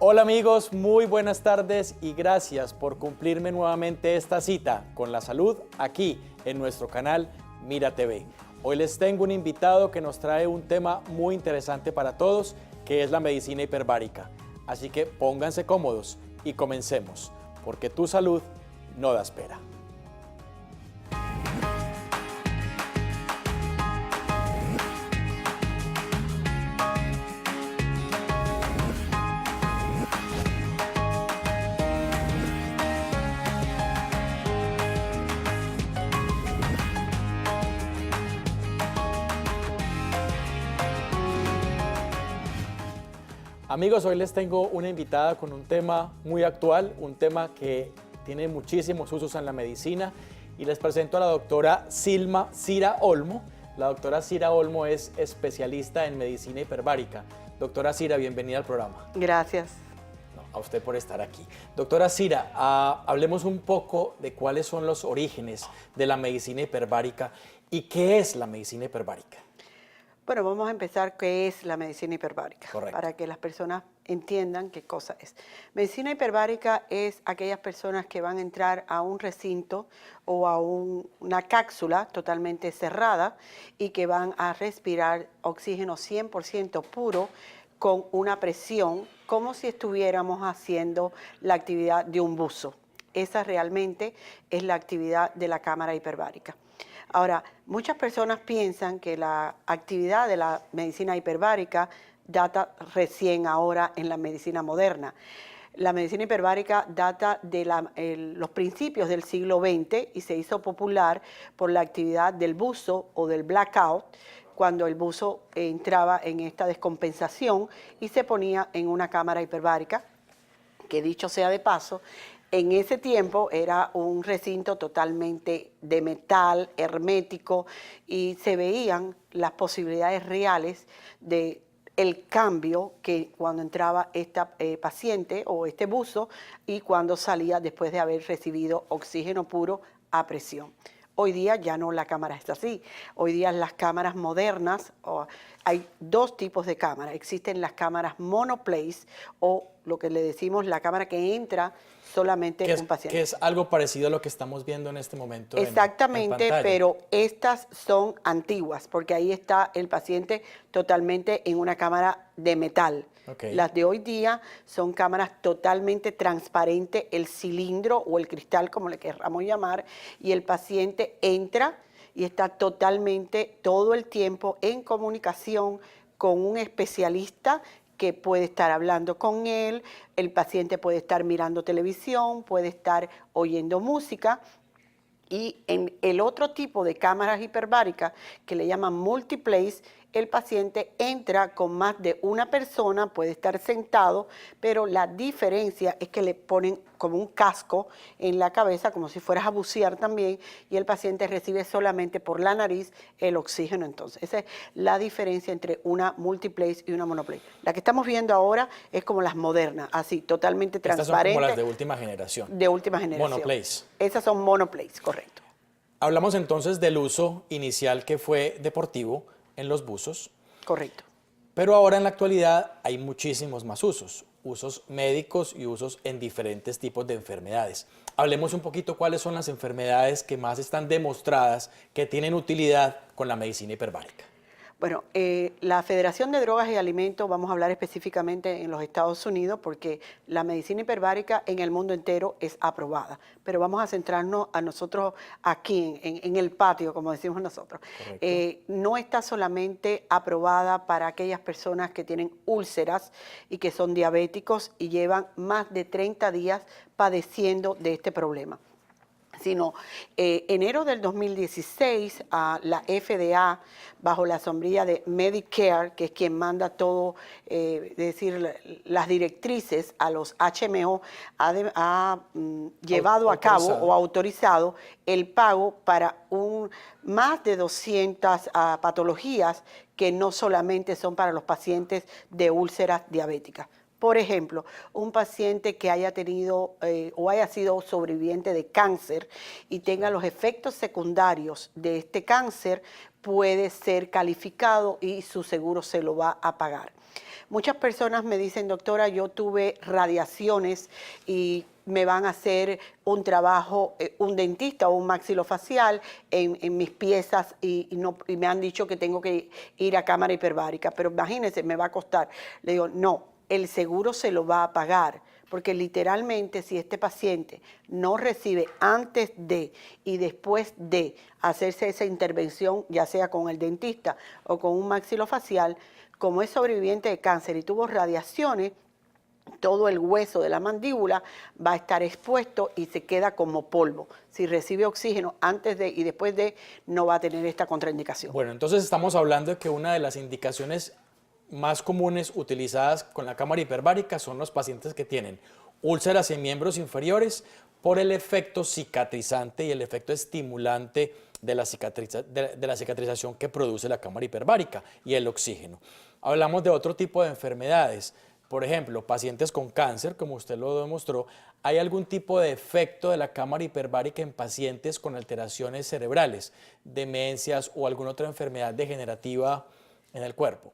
Hola amigos, muy buenas tardes y gracias por cumplirme nuevamente esta cita con la salud aquí en nuestro canal Mira TV. Hoy les tengo un invitado que nos trae un tema muy interesante para todos, que es la medicina hiperbárica. Así que pónganse cómodos y comencemos, porque tu salud no da espera. Amigos, hoy les tengo una invitada con un tema muy actual, un tema que tiene muchísimos usos en la medicina, y les presento a la doctora Cira Olmo. La doctora Cira Olmo es especialista en medicina hiperbárica. Doctora Cira, bienvenida al programa. Gracias. A usted por estar aquí. Doctora Cira, hablemos un poco de cuáles son los orígenes de la medicina hiperbárica y qué es la medicina hiperbárica. Bueno, vamos a empezar qué es la medicina hiperbárica, Correcto. para que las personas entiendan qué cosa es. Medicina hiperbárica es aquellas personas que van a entrar a un recinto o a una cápsula totalmente cerrada y que van a respirar oxígeno 100% puro con una presión como si estuviéramos haciendo la actividad de un buzo. Esa realmente es la actividad de la cámara hiperbárica. Ahora, muchas personas piensan que la actividad de la medicina hiperbárica data recién ahora en la medicina moderna. La medicina hiperbárica data de los principios del siglo XX y se hizo popular por la actividad del buzo o del blackout, cuando el buzo entraba en esta descompensación y se ponía en una cámara hiperbárica, que dicho sea de paso, en ese tiempo era un recinto totalmente de metal, hermético, y se veían las posibilidades reales de el cambio que cuando entraba esta paciente o este buzo y cuando salía después de haber recibido oxígeno puro a presión. Hoy día ya no la cámara es así. Hoy día las cámaras modernas, hay dos tipos de cámaras. Existen las cámaras monoplace o lo que le decimos la cámara que entra solamente un paciente. Que es algo parecido a lo que estamos viendo en este momento. Exactamente, en pantalla. pero estas son antiguas porque ahí está el paciente totalmente en una cámara de metal. Okay. Las de hoy día son cámaras totalmente transparentes, el cilindro o el cristal, como le querramos llamar, y el paciente entra y está totalmente todo el tiempo en comunicación con un especialista que puede estar hablando con él, el paciente puede estar mirando televisión, puede estar oyendo música. Y en el otro tipo de cámaras hiperbáricas, que le llaman multiplace, el paciente entra con más de una persona, puede estar sentado, pero la diferencia es que le ponen como un casco en la cabeza, como si fueras a bucear también, y el paciente recibe solamente por la nariz el oxígeno. Entonces, esa es la diferencia entre una multiplace y una monoplace. La que estamos viendo ahora es como las modernas, así, totalmente transparente. Estas son como las de última generación. De última generación. Monoplace. Esas son monoplace, correcto. Hablamos entonces del uso inicial que fue deportivo en los buzos. Correcto. Pero ahora en la actualidad hay muchísimos más usos médicos y usos en diferentes tipos de enfermedades. Hablemos un poquito cuáles son las enfermedades que más están demostradas que tienen utilidad con la medicina hiperbárica. Bueno, la Federación de Drogas y Alimentos, vamos a hablar específicamente en los Estados Unidos, porque la medicina hiperbárica en el mundo entero es aprobada, pero vamos a centrarnos a nosotros aquí, en el patio, como decimos nosotros. No está solamente aprobada para aquellas personas que tienen úlceras y que son diabéticos y llevan más de 30 días padeciendo de este problema, sino enero del 2016 la FDA, bajo la sombrilla de Medicare, que es quien manda todo, es decir, las directrices a los HMO, ha llevado a cabo o autorizado el pago para más de 200 patologías que no solamente son para los pacientes de úlceras diabéticas. Por ejemplo, un paciente que haya tenido o haya sido sobreviviente de cáncer y tenga los efectos secundarios de este cáncer, puede ser calificado y su seguro se lo va a pagar. Muchas personas me dicen, doctora, yo tuve radiaciones y me van a hacer un trabajo, un dentista o un maxilofacial en mis piezas y me han dicho que tengo que ir a cámara hiperbárica, pero imagínense, me va a costar. Le digo, no, el seguro se lo va a pagar, porque literalmente si este paciente no recibe antes de y después de hacerse esa intervención, ya sea con el dentista o con un maxilofacial, como es sobreviviente de cáncer y tuvo radiaciones, todo el hueso de la mandíbula va a estar expuesto y se queda como polvo. Si recibe oxígeno antes de y después de, no va a tener esta contraindicación. Bueno, entonces estamos hablando de que una de las indicaciones más comunes utilizadas con la cámara hiperbárica son los pacientes que tienen úlceras en miembros inferiores por el efecto cicatrizante y el efecto estimulante de la cicatrización que produce la cámara hiperbárica y el oxígeno. Hablamos de otro tipo de enfermedades. Por ejemplo, pacientes con cáncer, como usted lo demostró, ¿hay algún tipo de efecto de la cámara hiperbárica en pacientes con alteraciones cerebrales, demencias o alguna otra enfermedad degenerativa en el cuerpo?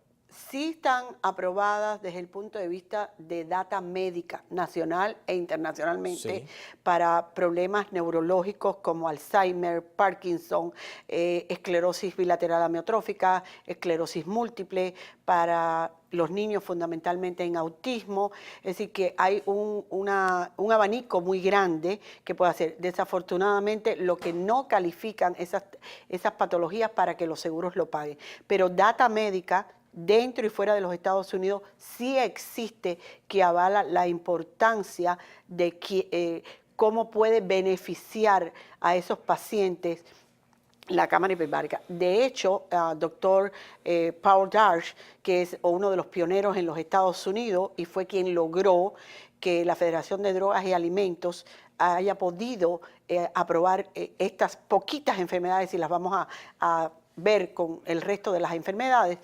Sí están aprobadas desde el punto de vista de data médica nacional e internacionalmente Sí. para problemas neurológicos como Alzheimer, Parkinson, esclerosis bilateral amiotrófica, esclerosis múltiple, para los niños fundamentalmente en autismo. Es decir, que hay un abanico muy grande que puede hacer. Desafortunadamente, lo que no califican esas patologías para que los seguros lo paguen. Pero data médica dentro y fuera de los Estados Unidos sí existe que avala la importancia de cómo puede beneficiar a esos pacientes la cámara hiperbárica. De hecho, doctor Paul Darch, que es uno de los pioneros en los Estados Unidos y fue quien logró que la Federación de Drogas y Alimentos haya podido aprobar estas poquitas enfermedades, y las vamos a ver con el resto de las enfermedades,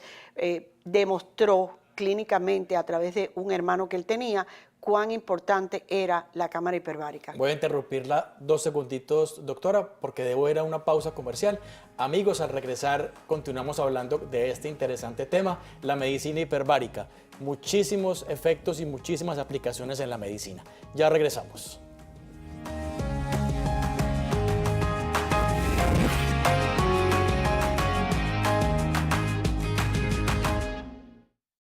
demostró clínicamente a través de un hermano que él tenía cuán importante era la cámara hiperbárica. Voy a interrumpirla 2 segunditos, doctora, porque debo ir a una pausa comercial. Amigos, al regresar continuamos hablando de este interesante tema, la medicina hiperbárica. Muchísimos efectos y muchísimas aplicaciones en la medicina. Ya regresamos.